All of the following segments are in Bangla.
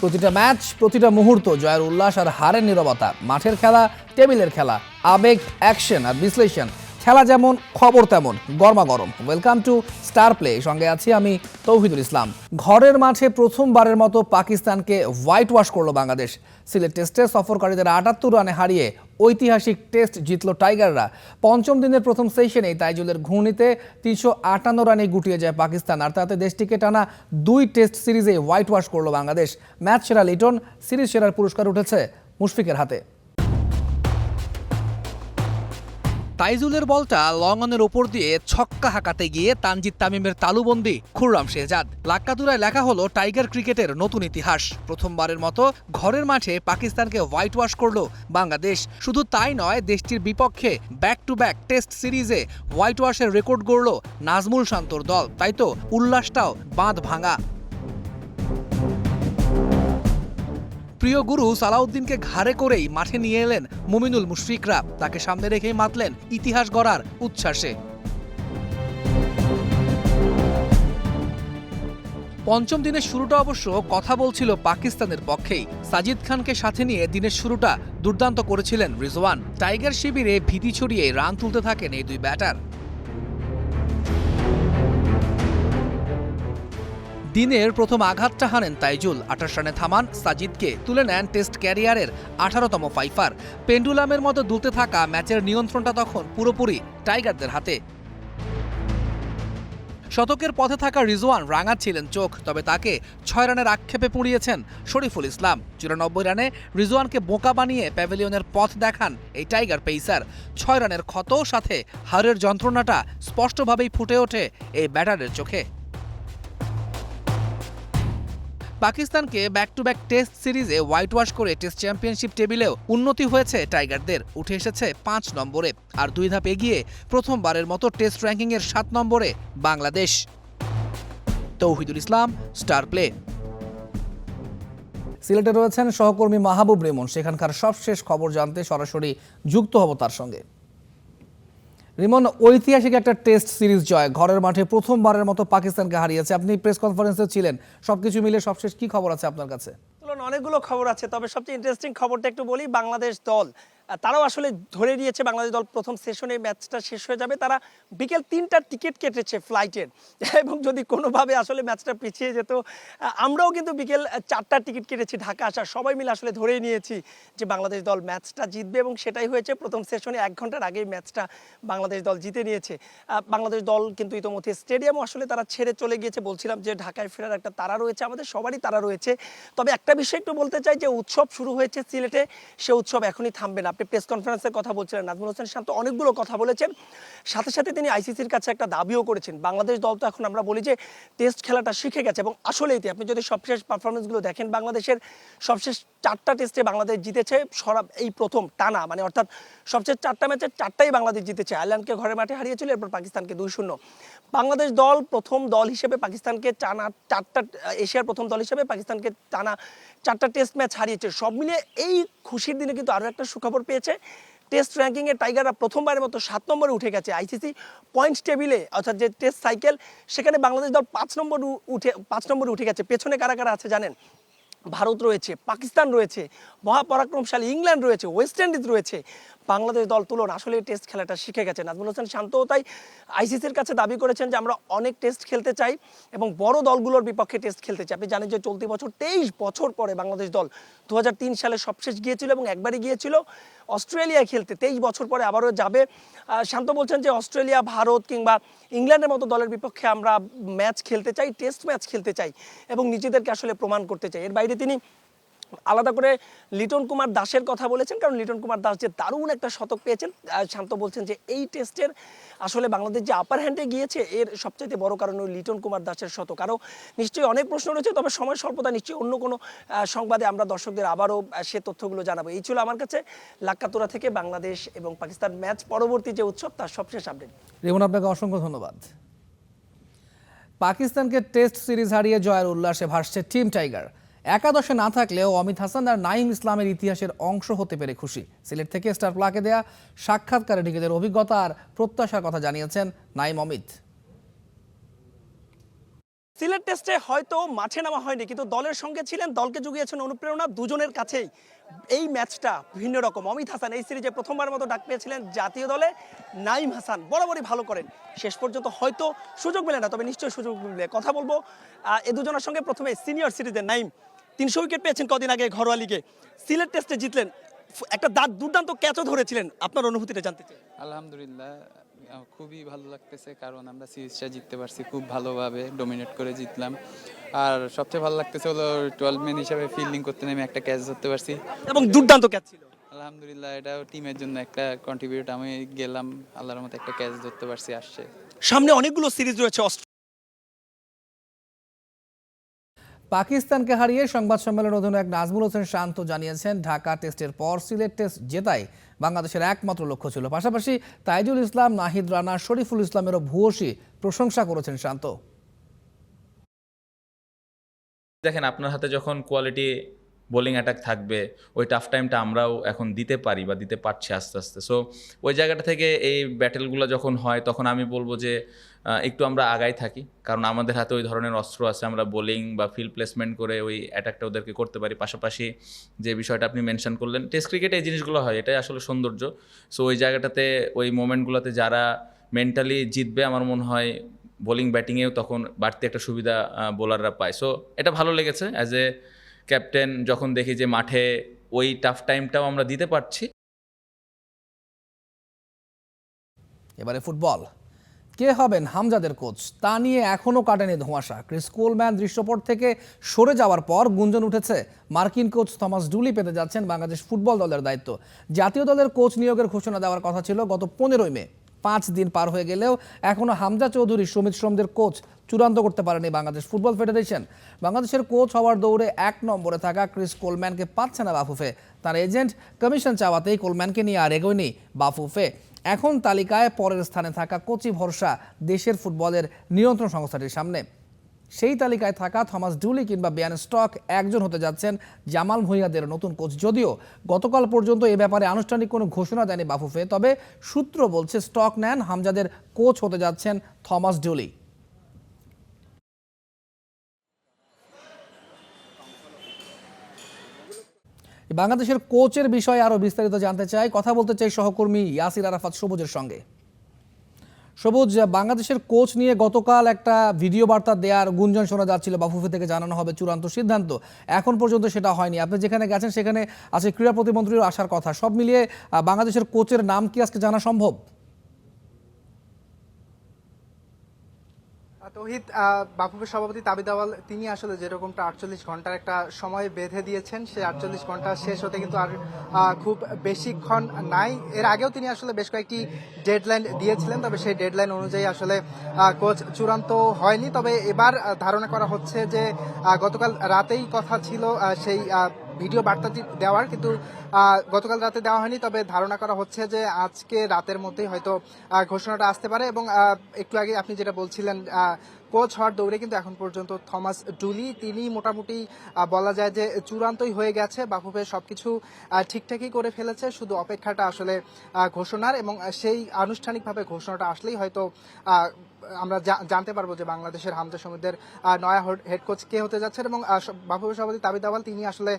প্রতিটা ম্যাচ, প্রতিটা মুহূর্ত জয়ের উল্লাস আর হারের নীরবতা। মাঠের খেলা, টেবিলের খেলা, আবেগ, অ্যাকশন আর বিশ্লেষণ। খেলা যেমন, খবর তেমন গরমাগরম। ওয়েলকাম টু স্টার প্লে, সঙ্গে আছি আমি তৌহিদুল ইসলাম। ঘরের মাঠে প্রথমবারের মতো পাকিস্তানকে হোয়াইট ওয়াশ করলো বাংলাদেশ। সিলেট টেস্টে সফরকারীদের ৭৮ রানে হারিয়ে ঐতিহাসিক টেস্ট জিতল টাইগাররা। পঞ্চম দিনের প্রথম সেশনেই তাইজুলের ঘূর্ণিতে ৩৫৮ রানে গুটিয়ে যায় পাকিস্তান, আর তাতে দেশটিকে টানা ২ টেস্ট সিরিজে হোয়াইট ওয়াশ করলো বাংলাদেশ। ম্যাচ সেরা লিটন, সিরিজ সেরার পুরস্কার উঠেছে মুশফিকের হাতে। তাইজুলের বলটা লং অনের ওপর দিয়ে ছক্কা হাঁকাতে গিয়ে তানজিদ তামিমের তালুবন্দি খুররাম শেহজাদ। লাক্কাতুরায় লেখা হলো টাইগার ক্রিকেটের নতুন ইতিহাস। প্রথমবারের মতো ঘরের মাঠে পাকিস্তানকে হোয়াইট ওয়াশ করলো বাংলাদেশ। শুধু তাই নয়, দেশটির বিপক্ষে ব্যাক টু ব্যাক টেস্ট সিরিজে হোয়াইট ওয়াশের রেকর্ড গড়ল নাজমুল শান্তর দল। তাই তো উল্লাসটাও বাঁধ ভাঙা। প্রিয় গুরু সালাউদ্দিনকে ঘাড়ে করেই মাঠে নিয়ে এলেন মুমিনুল মুশফিকরা। তাকে সামনে রেখেই মাতলেন ইতিহাস গড়ার উচ্ছ্বাসে। পঞ্চম দিনের শুরুটা অবশ্য কথা বলছিল পাকিস্তানের পক্ষেই। সাজিদ খানকে সাথে নিয়ে দিনের শুরুটা দুর্দান্ত করেছিলেন রিজওয়ান। টাইগার শিবিরে ভীতি ছড়িয়ে রান তুলতে থাকেন এই দুই ব্যাটার। দিনের প্রথম আঘাতটা হানেন তাইজুল। ২৮ রানে থামান সাজিদকে, তুলে নেন টেস্ট ক্যারিয়ারের ১৮তম ফাইফার। পেন্ডুলামের মতো দুলতে থাকা ম্যাচের নিয়ন্ত্রণটা তখন পুরোপুরি টাইগারদের হাতে। শতকের পথে থাকা রিজওয়ান রাঙাচ্ছিলেন চোখ, তবে তাকে ৬ রানের আক্ষেপে পুড়িয়েছেন শরীফুল ইসলাম। ৯৪ রানে রিজওয়ানকে বোকা বানিয়ে প্যাভিলিয়নের পথ দেখান এই টাইগার পেসার। ৬ রানের ক্ষত, সাথে হারের যন্ত্রণাটা স্পষ্টভাবেই ফুটে ওঠে এই ব্যাটারের চোখে। পাকিস্তানকে ব্যাক টু ব্যাক টেস্ট সিরিজে হোয়াইট ওয়াশ করে টেস্ট চ্যাম্পিয়নশিপ টেবিলেও উন্নতি হয়েছে টাইগারদের। উঠে এসেছে ৫ নম্বরে, আর ২ ধাপ এগিয়ে প্রথমবারের মতো টেস্ট র্যাঙ্কিংয়ের ৭ নম্বরে বাংলাদেশ। তৌহিদুল ইসলাম, স্টার প্লে। সিলেটে রয়েছেন সহকর্মী মাহবুব রিমন। সেখানকার সবশেষ খবর জানতে সরাসরি যুক্ত হব তার সঙ্গে। রিমন, ঐতিহাসিক একটা টেস্ট সিরিজ জয়, ঘরের মাঠে প্রথমবারের মতো পাকিস্তানকে হারিয়েছে। আপনি প্রেস কনফারেন্সে ছিলেন, সবকিছু মিলে সবশেষ কি খবর আছে আপনার কাছে? অনেকগুলো খবর আছে, তবে সবচেয়ে ইন্টারেস্টিং খবরটা একটু বলি। বাংলাদেশ দল তারাও আসলে ধরে নিয়েছে বাংলাদেশ দল প্রথম সেশনে ম্যাচটা শেষ হয়ে যাবে। তারা বিকেল ৩টার টিকিট কেটেছে ফ্লাইটের, এবং যদি কোনোভাবে আসলে ম্যাচটা পিছিয়ে যেত, আমরাও কিন্তু বিকেল ৪টার টিকিট কেটেছি ঢাকা আসার। সবাই মিলে আসলে ধরেই নিয়েছি যে বাংলাদেশ দল ম্যাচটা জিতবে, এবং সেটাই হয়েছে। প্রথম সেশনে ১ ঘন্টার আগেই ম্যাচটা বাংলাদেশ দল জিতে নিয়েছে। বাংলাদেশ দল কিন্তু ইতোমধ্যে স্টেডিয়ামও আসলে তারা ছেড়ে চলে গিয়েছে। বলছিলাম যে ঢাকায় ফেরার একটা তাড়া রয়েছে, আমাদের সবারই তাড়া রয়েছে। তবে একটা বিষয় একটু বলতে চাই, যে উৎসব শুরু হয়েছে সিলেটে, সে উৎসব এখনই থামবে না। আপনি প্রেস কনফারেন্সের কথা বলছিলেন, নাজমুল হোসেন শান্ত অনেকগুলো কথা বলেছেন। সাথে সাথে তিনি আইসিসির কাছে একটা দাবিও করেছেন। বাংলাদেশ দল তো এখন আমরা বলি যে টেস্ট খেলাটা শিখে গেছে, এবং আসলেই আপনি যদি সবশেষ পারফরমেন্সগুলো দেখেন, বাংলাদেশের সবশেষ 4টা টেস্টে বাংলাদেশ জিতেছে এই প্রথম টানা, মানে অর্থাৎ সবশেষ 4টা ম্যাচে 4টাই বাংলাদেশ জিতেছে। আয়ারল্যান্ডকে ঘরে মাঠে হারিয়েছিল, এরপর পাকিস্তানকে ২-০। বাংলাদেশ দল প্রথম দল হিসেবে পাকিস্তানকে টানা 4টা, এশিয়ার প্রথম দল হিসেবে পাকিস্তানকে টানা 4টা টেস্ট ম্যাচ হারিয়েছে। সব মিলিয়ে এই খুশির দিনে কিন্তু আরও একটা সুখবর পেয়েছে। টেস্ট র্যাঙ্কিংয়ে টাইগাররা প্রথমবারের মতো 7 নম্বরে উঠে গেছে আইসিসি পয়েন্টস টেবিলে, অর্থাৎ যে টেস্ট সাইকেল, সেখানে বাংলাদেশ দল 5 নম্বরে উঠে গেছে। পেছনে কারা কারা আছে জানেন? ভারত রয়েছে, পাকিস্তান রয়েছে, মহাপরাক্রমশালী ইংল্যান্ড রয়েছে, ওয়েস্ট ইন্ডিজ রয়েছে। বাংলাদেশ দল তুলন আসলে টেস্ট খেলাটা শিখে গেছে। নাজমুল হোসেন শান্তও তাই আইসিসির কাছে দাবি করেছেন যে আমরা অনেক টেস্ট খেলতে চাই এবং বড় দলগুলোর বিপক্ষে টেস্ট খেলতে চাই। আপনি জানেন যে চলতি বছর 23 বছর পরে বাংলাদেশ দল 2003 সালে সবশেষ গিয়েছিল, এবং একবারই গিয়েছিল অস্ট্রেলিয়ায় খেলতে। 23 বছর পরে আবারও যাবে। শান্ত বলছেন যে অস্ট্রেলিয়া, ভারত কিংবা ইংল্যান্ডের মতো দলের বিপক্ষে আমরা ম্যাচ খেলতে চাই, টেস্ট ম্যাচ খেলতে চাই, এবং নিজেদেরকে আসলে প্রমাণ করতে চাই। এর বাইরে তিনি আলাদা করে লিটন কুমার দাসের কথা বলেছেন, কারণ লিটন কুমার দাস যে দারুণ একটা শতক পেয়েছেন। শান্ত বলছেন যে এই টেস্টের আসলে বাংলাদেশ যে আপার হ্যান্ডে গিয়েছে, এর সবচাইতে বড় কারণ ওই লিটন কুমার দাসের শতক। আরও নিশ্চয়ই অনেক প্রশ্ন রয়েছে, তবে সময় স্বল্পতা, নিশ্চয়ই অন্য কোনো সংবাদে আমরা দর্শকদের আবারও সে তথ্যগুলো জানাবো। এই ছিল আমার কাছে লাক্কাতুরা থেকে বাংলাদেশ এবং পাকিস্তান ম্যাচ পরবর্তী যে উৎসব, তার সবশেষ আপডেট। রিমন, আপনাকে অসংখ্য ধন্যবাদ। পাকিস্তানকে টেস্ট সিরিজ হারিয়ে জয়ের উল্লাসে ভাসছে টিম টাইগার। একাদশে না থাকলেও অমিত হাসান আর নাঈম ইসলামের ইতিহাসের অংশ হতে পেরে খুশি। সিলেট থেকে স্টার প্লাকে দেয়া সাক্ষাৎকারে নিজেদের অভিজ্ঞতা আর প্রত্যাশার কথা জানিয়েছেন নাঈম অমিত। সিলেট টেস্টে হয়তো মাঠে নামা হয়নি, কিন্তু দলের সঙ্গে ছিলেন, দলকে জুগিয়েছেন অনুপ্রেরণা। দুজনের কাছেই এই ম্যাচটা ভিন্ন রকম। অমিত হাসান এই সিরিজে প্রথমবার মতো ডাক পেয়েছিলেন জাতীয় দলে। নাইম হাসান বরাবরই ভালো করেন, শেষ পর্যন্ত হয়তো সুযোগ মেলে না, তবে নিশ্চয়ই সুযোগ মিলবে। কথা বলবো এই দুজনের সঙ্গে। প্রথমে সিনিয়র সিরিজের নাইম, 300 উইকেট পেয়েছেন কদিন আগে ঘরোয়া লিগে, সিলেট টেস্টে জিতলেন, একটা দুর্দান্ত ক্যাচও ধরেছিলেন, আপনার অনুভূতিটা জানতে চাই। আলহামদুলিল্লাহ, খুবই ভালো লাগতেছে, কারণ আমরা সিরিজটা জিততে পারছি, খুব ভালোভাবে ডমিনেট করে জিতলাম। আর সবচেয়ে ভালো লাগতেছে হলো 12 ম্যান হিসাবে ফিল্ডিং করতে নেমে একটা ক্যাচ ধরতে পারছি এবং দুর্দান্ত ক্যাচ ছিল। আলহামদুলিল্লাহ, এটাও টিমের জন্য একটা কন্ট্রিবিউট। আমি গেলাম, আল্লাহর মতো একটা ক্যাচ ধরতে পারছি, আসছে। সামনে অনেকগুলো সিরিজ রয়েছে। পাকিস্তানকে হারিয়ে সংবাদ সম্মেলন অধিনায়ক নাজমুল হোসেন শান্ত জানিয়েছেন, ঢাকা টেস্টের পর সিলেট টেস্ট জেতাই বাংলাদেশের একমাত্র লক্ষ্য ছিল। পাশাপাশি তাইজুল ইসলাম, নাহিদ রানা, শরীফুল ইসলামেরও ভূয়সী প্রশংসা করেছেন শান্ত। দেখেন, আপনার হাতে যখন কোয়ালিটি বোলিং অ্যাটাক থাকবে, ওই টাফ টাইমটা আমরাও এখন দিতে পারি বা দিতে পারছি আস্তে আস্তে। সো ওই জায়গাটা থেকে এই ব্যাটেলগুলো যখন হয়, তখন আমি বলবো যে একটু আমরা আগাই থাকি, কারণ আমাদের হাতে ওই ধরনের অস্ত্র আছে। আমরা বোলিং বা ফিল্ড প্লেসমেন্ট করে ওই অ্যাটাকটা ওদেরকে করতে পারি। পাশাপাশি যে বিষয়টা আপনি মেনশন করলেন, টেস্ট ক্রিকেটে এই জিনিসগুলো হয়, এটাই আসলে সৌন্দর্য। সো ওই জায়গাটাতে, ওই মোমেন্টগুলোতে যারা মেন্টালি জিতবে, আমার মনে হয় বোলিং ব্যাটিংয়েও তখন বাড়তি একটা সুবিধা বোলাররা পায়। সো এটা ভালো লেগেছে অ্যাজ এ ক্যাপ্টেন, যখন দেখি যে মাঠে ওই টাফ টাইমটাও আমরা দিতে পারছি। এবারে ফুটবল, কে হবেন হামজাদের কোচ তা নিয়ে এখনও কাটেনি ধোঁয়াশা। ক্রিস কোলম্যান দৃশ্যপট থেকে সরে যাওয়ার পর গুঞ্জন উঠেছে মার্কিন কোচ থমাস ডুলি পেতে যাচ্ছেন বাংলাদেশ ফুটবল দলের দায়িত্ব। জাতীয় দলের কোচ নিয়োগের ঘোষণা দেওয়ার কথা ছিল গত 15ই মে। 5 দিন পার হয়ে গেলেও এখনও হামজা চৌধুরী, সমিত সোমদের কোচ চূড়ান্ত করতে পারেনি বাংলাদেশ ফুটবল ফেডারেশন। বাংলাদেশের কোচ হওয়ার দৌড়ে 1 নম্বরে থাকা ক্রিস কোলম্যানকে পাচ্ছে না বাফুফে। তার এজেন্ট কমিশন চাওয়াতেই কোলম্যানকে নিয়ে আর এগোয়নি বাফুফে। এখন তালিকায় পরের স্থানে থাকা কোচই ভরসা দেশের ফুটবলের নিয়ন্ত্রণ সংস্থাটির সামনে। সেই তালিকায় থাকা থমাস ডুলি কিংবা বিয়ান স্টক একজন হতে যাচ্ছেন জামাল ভুঁইয়াদের নতুন কোচ। যদিও গতকাল পর্যন্ত এ ব্যাপারে আনুষ্ঠানিক কোনো ঘোষণা দেয়নি বাফুফে, তবে সূত্র বলছে স্টক নেন হামজাদের কোচ হতে যাচ্ছেন থমাস ডুলি। বাংলাদেশের কোচের বিষয়ে আরও বিস্তারিত জানতে চাই, কথা বলতে চাই সহকর্মী ইয়াসির আরাফাত সবুজের সঙ্গে। সবুজ, বাংলাদেশের কোচ নিয়ে গতকাল একটা ভিডিও বার্তা দেওয়ার গুঞ্জন শোনা যাচ্ছিল, বাফুফে থেকে জানানো হবে চূড়ান্ত সিদ্ধান্ত। এখন পর্যন্ত সেটা হয়নি। আপনি যেখানে গেছেন সেখানে আছে ক্রীড়া প্রতিমন্ত্রীর আসার কথা। সব মিলিয়ে বাংলাদেশের কোচের নাম কি আজকে জানা সম্ভব? তৌহিদ, বাফুফের সভাপতি তাবিদ আওয়াল তিনি আসলে যেরকমটা 48 ঘন্টার একটা সময় বেঁধে দিয়েছেন, সেই 48 ঘন্টা শেষ হতে কিন্তু আর খুব বেশিক্ষণ নাই। এর আগেও তিনি আসলে বেশ কয়েকটি ডেডলাইন দিয়েছিলেন, তবে সেই ডেডলাইন অনুযায়ী আসলে কোচ চূড়ান্ত হয়নি। তবে এবার ধারণা করা হচ্ছে যে গতকাল রাতেই কথা ছিল সেই ভিডিও বার্তাটি দেওয়ার, কিন্তু গতকাল রাতে দেওয়া হয়নি। তবে ধারণা করা হচ্ছে যে আজকে রাতের মধ্যেই হয়তো ঘোষণাটা আসতে পারে। এবং একটু আগে আপনি যেটা বলছিলেন, কোচ হওয়ার দৌড়ে কিন্তু এখন পর্যন্ত থমাস ডুলি তিনি মোটামুটি বলা যায় যে চূড়ান্তই হয়ে গেছে। বাফুফে সবকিছু ঠিকঠাকই করে ফেলেছে, শুধু অপেক্ষাটা আসলে ঘোষণার, এবং সেই আনুষ্ঠানিকভাবে ঘোষণাটা আসলেই হয়তো আমরা জানতে পারবো যে বাংলাদেশের হামজা সমিতির নয়া হেড কোচ কে হতে যাচ্ছেন। এবং বাফুফের সভাপতি তাবিদ আওয়াল তিনি আসলে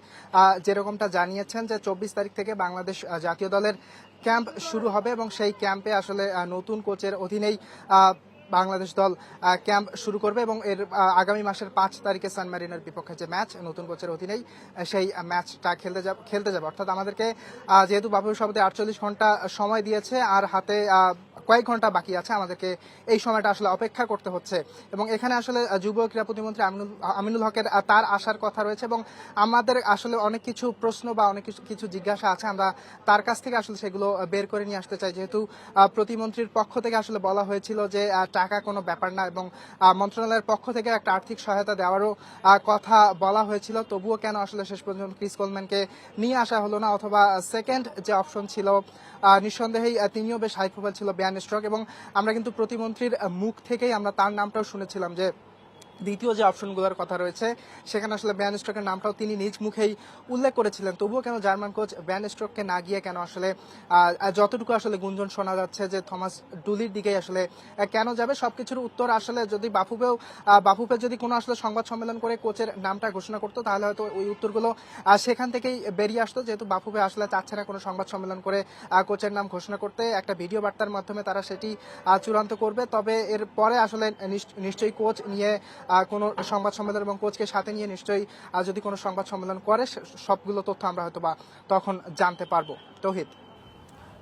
যেরকমটা জানিয়েছেন যে 24 তারিখ থেকে বাংলাদেশ জাতীয় দলের ক্যাম্প শুরু হবে, এবং সেই ক্যাম্পে আসলে নতুন কোচের অধীনেই বাংলাদেশ দল ক্যাম্প শুরু করবে। এবং এর আগামী মাসের 5 তারিখে সান মারিনোর বিপক্ষে যে ম্যাচ, নতুন কোচের অধীনেই সেই ম্যাচটা খেলতে যাবে। অর্থাৎ আমাদেরকে যেহেতু বাফুফের সভাপতি 48 ঘন্টা সময় দিয়েছে, আর হাতে কয়েক ঘন্টা বাকি আছে, আমাদেরকে এই সময়টা আসলে অপেক্ষা করতে হচ্ছে। এবং এখানে আসলে যুব ক্রীড়া প্রতিমন্ত্রী আমিনুল হকের তার আসার কথা রয়েছে, এবং আমাদের আসলে অনেক কিছু প্রশ্ন বা অনেক কিছু জিজ্ঞাসা আছে, আমরা তার কাছ থেকে আসলে সেগুলো বের করে নিয়ে আসতে চাই। যেহেতু প্রতিমন্ত্রীর পক্ষ থেকে আসলে বলা হয়েছিল যে টাকা কোনো ব্যাপার না, এবং মন্ত্রণালয়ের পক্ষ থেকে একটা আর্থিক সহায়তা দেওয়ারও কথা বলা হয়েছিল, তবুও কেন আসলে শেষ পর্যন্ত ক্রিস কোলম্যানকে নিয়ে আসা হলো না? অথবা সেকেন্ড যে অপশন ছিল, নিঃসন্দেহেই তিনিও বেশ হাই প্রোফাইল ছিল, বিয়ান স্ট্রক। এবং আমরা কিন্তু প্রতিমন্ত্রীর মুখ থেকেই আমরা তার নামটাও শুনেছিলাম যে দ্বিতীয় যে অপশনগুলোর কথা রয়েছে সেখানে আসলে ব্যান স্ট্রোকের নামটাও তিনি নিজ মুখেই উল্লেখ করেছিলেন। তবুও কেন জার্মান কোচ ব্যান স্ট্রোককে না গিয়ে কেন আসলে যতটুকু আসলে গুঞ্জন শোনা যাচ্ছে যে থমাস ডুলির দিকেই আসলে কেন যাবে, সবকিছুর উত্তর আসলে যদি বাফুফে যদি কোনো আসলে সংবাদ সম্মেলন করে কোচের নামটা ঘোষণা করতো তাহলে হয়তো ওই উত্তরগুলো সেখান থেকেই বেরিয়ে আসতো। যেহেতু বাফুফে আসলে চাচ্ছে না কোনো সংবাদ সম্মেলন করে কোচের নাম ঘোষণা করতে, একটা ভিডিও বার্তার মাধ্যমে তারা সেটি চূড়ান্ত করবে। তবে এর পরে আসলে নিশ্চয়ই কোচ নিয়ে কোনো সংবাদ সম্মেলন এবং কোচকে সাথে নিয়ে নিশ্চয়ই যদি কোনো সংবাদ সম্মেলন করে সবগুলো তথ্য আমরা হয়তো বা তখন জানতে পারবো। তৌহিদ।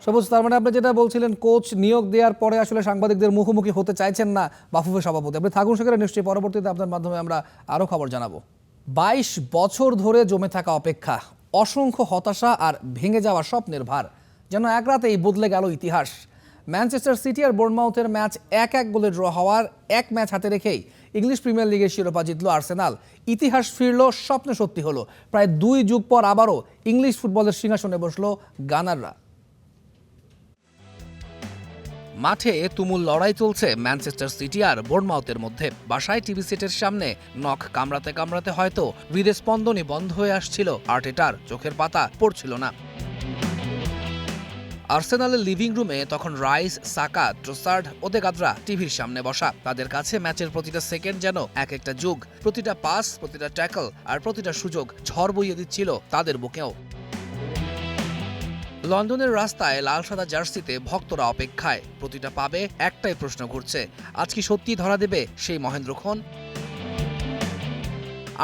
সবুজ, তার মানে আপনি যেটা বলছিলেন কোচ নিয়োগ দেওয়ার পরে আসলে সাংবাদিকদের মুখোমুখি হতে চাইছেন না বাফুফে সভাপতি। আপনি থাকুন সেখানে, নিশ্চয়ই পরবর্তীতে আপনার মাধ্যমে আমরা আরও খবর জানাবো। 22 বছর ধরে জমে থাকা অপেক্ষা, অসংখ্য হতাশা আর ভেঙে যাওয়া স্বপ্নের ভার, যেন এক রাতেই বদলে গেল ইতিহাস। ম্যানচেস্টার সিটি আর বোর্নমাউথের ম্যাচ 1-1 গোলে ড্র হওয়ার এক ম্যাচ হাতে রেখেই ইংলিশ প্রিমিয়ার লিগের শিরোপা জিতল আর্সেনাল। ইতিহাস ফিরল, স্বপ্ন সত্যি হলো। প্রায় 2 যুগ পর আবারও ইংলিশ ফুটবলের সিংহাসনে বসলো গানাররা। মাঠে তুমুল লড়াই চলছে ম্যানচেস্টার সিটি আর বোর্নমাউথের মধ্যে। বাসায় টিভি সেটের সামনে নখ কামড়াতে কামড়াতে হয়তো হৃদস্পন্দনই বন্ধ হয়ে আসছিল আর্টেটার, চোখের পাতা পড়ছিল না। আর্সেনালের লিভিং রুমে তখন রাইস, সাকা, ট্রোসার্ড, ওদেগার্ডরা টিভির সামনে বসা। তাদের কাছে ম্যাচের প্রতিটা সেকেন্ড যেন এক একটা যুগ। প্রতিটা পাস, প্রতিটা ট্যাকল আর প্রতিটা সুযোগ ঝড় বইয়ে দিচ্ছিল তাদের বুকেও। লন্ডনের রাস্তায় লাল সাদা জার্সিতে ভক্তরা অপেক্ষায়। প্রতিটা পাবে একটাই প্রশ্ন ঘুরছে, আজ কি সত্যি ধরা দেবে সেই মহেন্দ্রক্ষণ?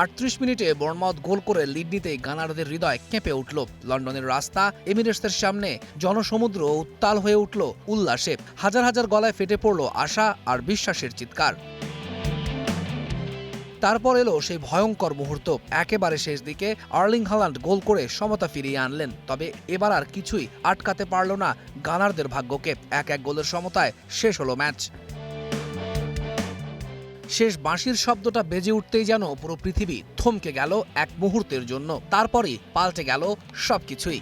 38 মিনিটে বোর্নমাউথ গোল করে লিড নিতেই গানারদের হৃদয় কেঁপে উঠল। লন্ডনের রাস্তা, এমিরেটসের সামনে জনসমুদ্র উত্তাল হয়ে উঠল উল্লাসে। হাজার হাজার গলায় ফেটে পড়ল আশা আর বিশ্বাসের চিৎকার। তারপর এলো সেই ভয়ঙ্কর মুহূর্ত। একেবারে শেষ দিকে আর্লিং হালান্ড গোল করে সমতা ফিরিয়ে আনলেন। তবে এবার আর কিছুই আটকাতে পারল না গানারদের ভাগ্যকে। 1-1 গোলের সমতায় শেষ হলো ম্যাচ। শেষ বাঁশির শব্দটা বেজে উঠতেই যেন পুরো পৃথিবী থমকে গেল এক মুহূর্তের জন্য। তারপরই পাল্টে গেল সবকিছুই।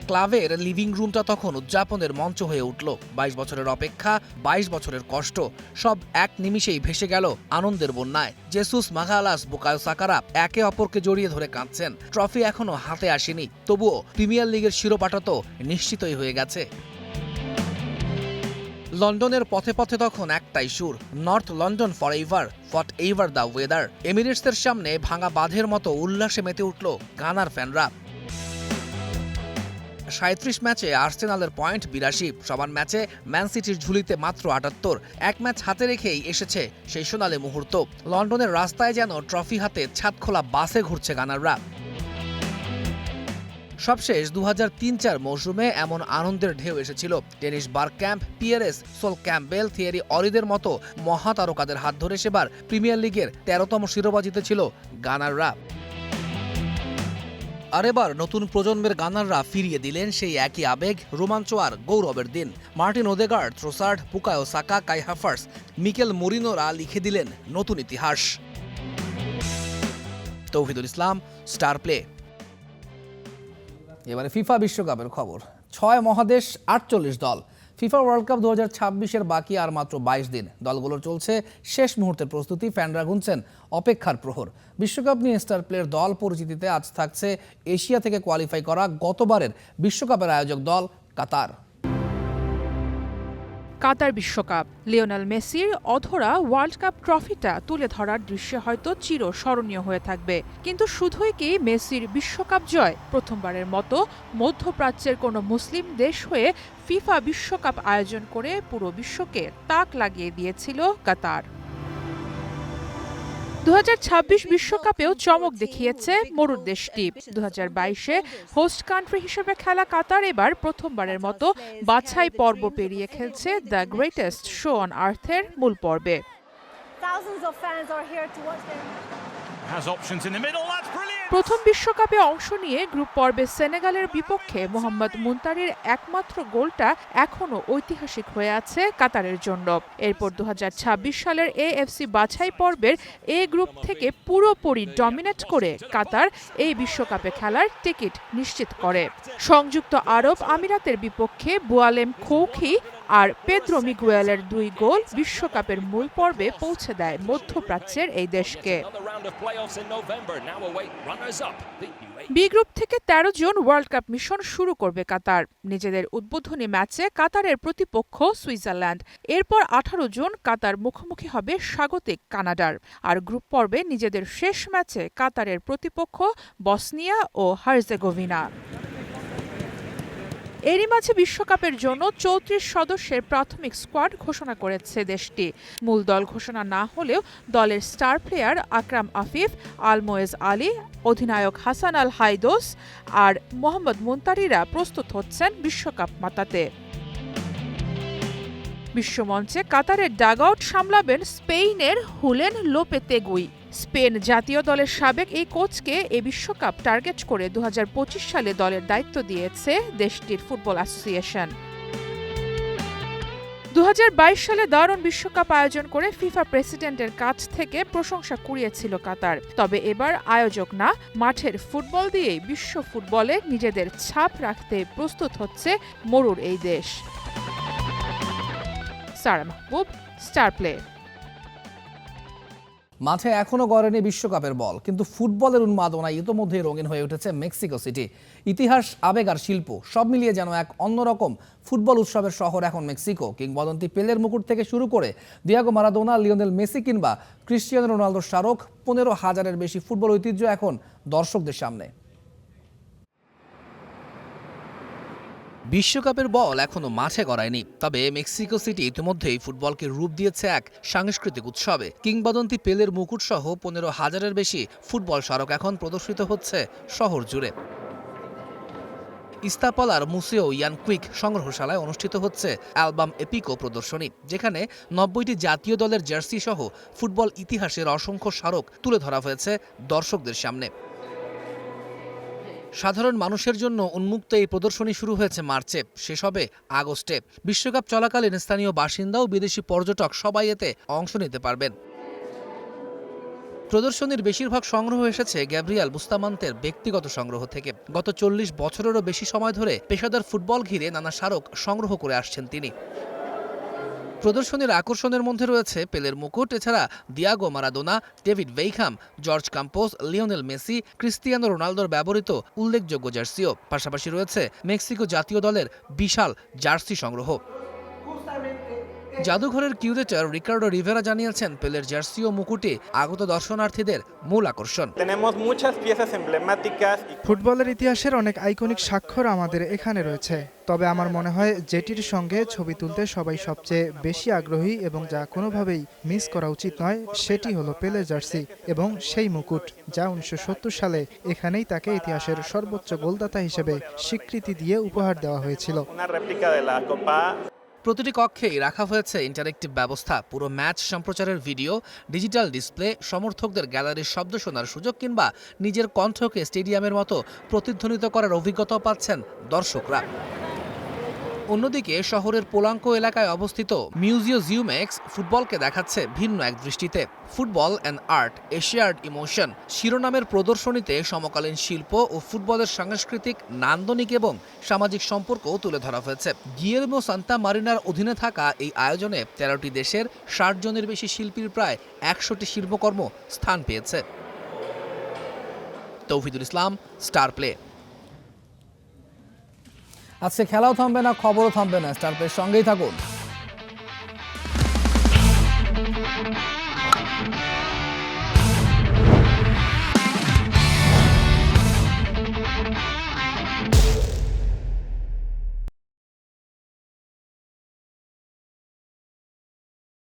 ক্লাবের লিভিং রুমটা তখন উদযাপনের মঞ্চ হয়ে উঠল। 22 বছরের অপেক্ষা, 22 বছরের কষ্ট, সব এক নিমিষেই ভেসে গেল আনন্দের বন্যায়। জেসুস, মাগালাস, বুকায়ো সাকারা একে অপরকে জড়িয়ে ধরে কাঁদছেন। ট্রফি এখনো হাতে আসেনি, তবুও প্রিমিয়ার লিগের শিরোপাটা তো নিশ্চিতই হয়ে গেছে। লন্ডনের পথে পথে তখন একটাই সুর, north London forever the weather. এমিরেটসের সামনে ভাঙা বাঁধের মতো উল্লাসে মেতে উঠল গানার ফ্যানরা। 37 ম্যাচে আর্সেনালের পয়েন্ট 82, সমান ম্যাচে ম্যান সিটির ঝুলিতে মাত্র 78। এক ম্যাচ হাতে রেখেই এসেছে সেই সোনালী মুহূর্ত। লন্ডনের রাস্তায় যেন ট্রফি হাতে ছাদখোলা বাসে ঘুরছে গানাররা। সবশেষ 2003-04 মৌসুমে এমন আনন্দের ঢেউ এসেছিল। ডেনিস বারক্যাম্প, পিয়ারেস, সোল ক্যাম্পবেল, থিয়েরি অরিদের মতো মহাতারকাদের হাত ধরে সেবার প্রিমিয়ার লিগের 13তম শিরোপা জিতেছিল গানাররা। আর এবার নতুন প্রজন্মের গানাররা ফিরিয়ে দিলেন সেই একই আবেগ, রোমাঞ্চ আর গৌরবের দিন। মার্টিন ওদেগার্ড, ট্রোসার্ড, বুকায়ো সাকা, কাই হাভার্টজ, মিকেল মেরিনোরা লিখে দিলেন নতুন ইতিহাস। তৌহিদুল ইসলাম, স্টার প্লে। এবারে ফিফা বিশ্বকাপের খবর। 6 মহাদেশ, 48 দল। ফিফা ওয়ার্ল্ড কাপ 2026-এর বাকি আর মাত্র 22 দিন। দলগুলোর চলছে শেষ মুহূর্তের প্রস্তুতি, ফ্যানরা গুনছেন অপেক্ষার প্রহর। বিশ্বকাপ নিয়ে স্টার প্লের দল পরিচিতিতে আজ থাকছে এশিয়া থেকে কোয়ালিফাই করা গতবারের বিশ্বকাপের আয়োজক দল কাতার। কাতার বিশ্বকাপ, লিওনেল মেসির অধরা ওয়ার্ল্ড কাপ ট্রফিটা তুলে ধরার দৃশ্য হয়তো চিরস্মরণীয় হয়ে থাকবে। কিন্তু শুধুই কি মেসির বিশ্বকাপ জয়? প্রথমবারের মতো মধ্যপ্রাচ্যের কোনো মুসলিম দেশ হয়ে ফিফা বিশ্বকাপ আয়োজন করে পুরো বিশ্বকে তাক লাগিয়ে দিয়েছিল কাতার। 2026 বিশ্বকাপেও চমক দেখিয়েছে মরুর দেশটি। 2022-এ হোস্ট কান্ট্রি হিসেবে খেলা কাতার এবার প্রথমবারের মতো বাছাই পর্ব পেরিয়ে খেলছে দ্য গ্রেটেস্ট শো অন আর্থের মূল পর্বে। প্রথম বিশ্বকাপে অংশ নিয়ে গ্রুপ পর্বে সেনেগালের বিপক্ষে মোহাম্মদ মুনতারির একমাত্র গোলটা এখনও ঐতিহাসিক হয়ে আছে কাতারের জন্য। এরপর 2026 সালের এএফসি বাছাই পর্বের এ গ্রুপ থেকে পুরোপুরি ডমিনেট করে কাতার এই বিশ্বকাপে খেলার টিকিট নিশ্চিত করে। সংযুক্ত আরব আমিরাতের বিপক্ষে বুয়ালেম খৌখি আর পেদ্রো মিগুয়েলের 2 গোল বিশ্বকাপের মূল পর্বে পৌঁছে দেয় মধ্যপ্রাচ্যের এই দেশকে। বি গ্রুপ থেকে 13 জন ওয়ার্ল্ড কাপ মিশন শুরু করবে কাতার। নিজেদের উদ্বোধনী ম্যাচে কাতারের প্রতিপক্ষ সুইজারল্যান্ড। এরপর 18 জন কাতার মুখোমুখি হবে স্বাগতিক কানাডার। আর গ্রুপ পর্বে নিজেদের শেষ ম্যাচে কাতারের প্রতিপক্ষ বসনিয়া ও হার্জেগোভিনা। এরই মাঝে বিশ্বকাপের জন্য 34 সদস্যের প্রাথমিক স্কোয়াড ঘোষণা করেছে দেশটি। মূল দল ঘোষণা না হলেও দলের স্টার প্লেয়ার আকরাম আফিফ, আলমোয়েজ আলী, অধিনায়ক হাসান আল হাইদোস আর মোহাম্মদ মুনতারিরা প্রস্তুত হচ্ছেন বিশ্বকাপ মাতাতে। বিশ্বমঞ্চে কাতারের ডাগআউট সামলাবেন স্পেনের হুলেন লোপেতেগুই। স্পেন জাতীয় দলের সাবেক এই কোচকে এ বিশ্বকাপ টার্গেট করে 2025 সালে দলের দায়িত্ব দিয়েছে দেশটির ফুটবল অ্যাসোসিয়েশন। 2022 সালে দারুণ বিশ্বকাপ আয়োজন করে ফিফা প্রেসিডেন্টের কাছ থেকে প্রশংসা কুড়িয়েছিল কাতার। তবে এবার আয়োজক না, মাঠের ফুটবল দিয়েই বিশ্ব ফুটবলে নিজেদের ছাপ রাখতে প্রস্তুত হচ্ছে মরুর এই দেশ। সারা মাহবুব, স্টার প্লে। মাঠে এখনও গড়েনি বিশ্বকাপের বল, কিন্তু ফুটবলের উন্মাদনায় ইতোমধ্যেই রঙিন হয়ে উঠেছে মেক্সিকো সিটি। ইতিহাস, আবেগ আর শিল্প সব মিলিয়ে যেন এক অন্যরকম ফুটবল উৎসবের শহর এখন মেক্সিকো। কিংবদন্তি পেলের মুকুট থেকে শুরু করে দিয়াগো মারাদোনা, লিওনেল মেসি কিংবা ক্রিস্টিয়ানো রোনালদোর স্মারক, 15,000-এর বেশি ফুটবল ঐতিহ্য এখন দর্শকদের সামনে। বিশ্বকাপের বল এখনো মাঠে গড়ায়নি, তবে মেক্সিকো সিটি ইতিমধ্যেই ফুটবলকে রূপ দিয়েছে এক সাংস্কৃতিক উৎসবে। কিংবদন্তি পেলের মুকুট সহ 15,000-এর বেশি ফুটবল স্মারক এখন প্রদর্শিত হচ্ছে শহর জুড়ে। ইস্তাপালার মুসেও ইয়ানকুইক সংগ্রহশালায় অনুষ্ঠিত হচ্ছে অ্যালবাম এপিকো প্রদর্শনী, যেখানে 90টি জাতীয় দলের জার্সি সহ ফুটবল ইতিহাসের অসংখ্য স্মারক তুলে ধরা হয়েছে দর্শকদের সামনে। সাধারণ মানুষের জন্য উন্মুক্ত এই প্রদর্শনী শুরু হয়েছে মার্চে, শেষ হবে আগস্টে। বিশ্বকাপ চলাকালীন স্থানীয় বাসিন্দা ও বিদেশি পর্যটক সবাই এতে অংশ নিতে পারবেন। প্রদর্শনীর বেশিরভাগ সংগ্রহ এসেছে গ্যাব্রিয়েল বুস্তামান্তের ব্যক্তিগত সংগ্রহ থেকে। গত 40 বছরেরও বেশি সময় ধরে পেশাদার ফুটবল ঘিরে নানা স্মারক সংগ্রহ করে আসছেন তিনি। প্রদর্শনীর আকর্ষণের মধ্যে রয়েছে পেলের মুকুট, এছাড়া Diego Maradona, David Beckham, Jorge Campos, Lionel Messi, Cristiano রোনালদোর ব্যবহৃত উল্লেখযোগ্য জার্সিও। পাশাপাশি রয়েছে মেক্সিকো জাতীয় দলের বিশাল জার্সি সংগ্রহ। জাদুঘরের কিউরেটর রিকার্ডো রিভেরা জানিয়েছেন, পেলের জার্সি ও মুকুটে আগত দর্শনার্থীদের মূল আকর্ষণ। ফুটবলের ইতিহাসের অনেক আইকনিক স্বাক্ষর আমাদের এখানে রয়েছে, তবে আমার মনে হয় যেটির সঙ্গে ছবি তুলতে সবাই সবচেয়ে বেশি আগ্রহী এবং যা কোনোভাবেই মিস করা উচিত নয়, সেটি হলো পেলের জার্সি এবং সেই মুকুট, যা 1970 সালে এখানেই তাকে ইতিহাসের সর্বোচ্চ গোলদাতা হিসেবে স্বীকৃতি দিয়ে উপহার দেওয়া হয়েছিল। প্রতিটি কক্ষেই রাখা হয়েছে ইন্টারেক্টিভ ব্যবস্থা। পুরো ম্যাচ সম্প্রচারের ভিডিও, ডিজিটাল ডিসপ্লে, সমর্থকদের গ্যালারির শব্দ শোনার সুযোগ কিংবা নিজের কণ্ঠকে স্টেডিয়ামের মতো প্রতিধ্বনিত করার অভিজ্ঞতা পাচ্ছেন দর্শকরা। অন্যদিকে শহরের পোলাঙ্কো এলাকায় অবস্থিত মিউজিও জিউমেক্স ফুটবলকে দেখাচ্ছে ভিন্ন এক দৃষ্টিতে। ফুটবল অ্যান্ড আর্ট, এশিয়ার্ড ইমোশন শিরোনামের প্রদর্শনীতে সমকালীন শিল্প ও ফুটবলের সাংস্কৃতিক, নান্দনিক এবং সামাজিক সম্পর্কও তুলে ধরা হয়েছে। গিয়েলমো সান্তা মারিনার অধীনে থাকা এই আয়োজনে 13টি দেশের 60 জনের বেশি শিল্পীর প্রায় 100টি শিল্পকর্ম স্থান পেয়েছে। তৌহিদুল ইসলাম, স্টার প্লে। আজকে খেলাও থামবে না, খবরও থামবে না, স্টার প্লের সঙ্গেই থাকুন।